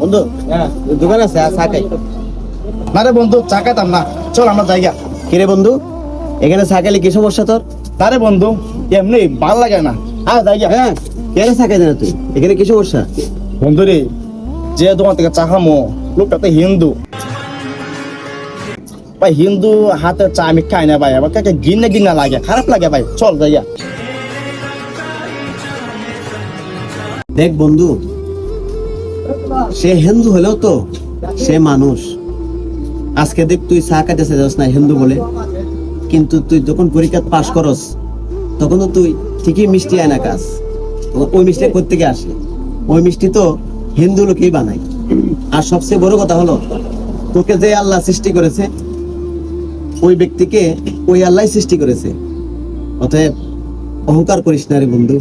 বন্ধু দোকান আছে চা খাই। না রে বন্ধু, চা খাইতাম না, চল আমরা জায়গা। কিরে বন্ধু, এখানে চা খাইলে কি সমস্যা তোর? তারে বন্ধু এমনি ভাল লাগে না, আর জায়গা। হ্যাঁ, কেন চা খাই না তুই? এখানে কি সমস্যা? বন্ধু রে, যে তোমার থেকে চা খামো লোকটা তো হিন্দু ভাই, হিন্দু হাতে চা আমি খাই না ভাই, আমার কাছে গিন্না গিন্না লাগে, খারাপ লাগে ভাই, চল জায়গা। দেখ বন্ধু, সে হিন্দু হলেও তো সে মানুষ। আজকে দেখ তুই চা খাইতেছে যাস না হিন্দু বলে, কিন্তু তুই যখন পরীক্ষা পাস করস তখন তো তুই ঠিকই মিষ্টি আয় না কাজ। ওই মিষ্টি কোত্থেকে আসে? ওই মিষ্টি তো হিন্দু লোকেই বানায়। আর সবচেয়ে বড় কথা হলো, তোকে যে আল্লাহ সৃষ্টি করেছে ওই ব্যক্তিকে ওই আল্লাহ সৃষ্টি করেছে। অতএব অহংকার করিস না রে বন্ধু।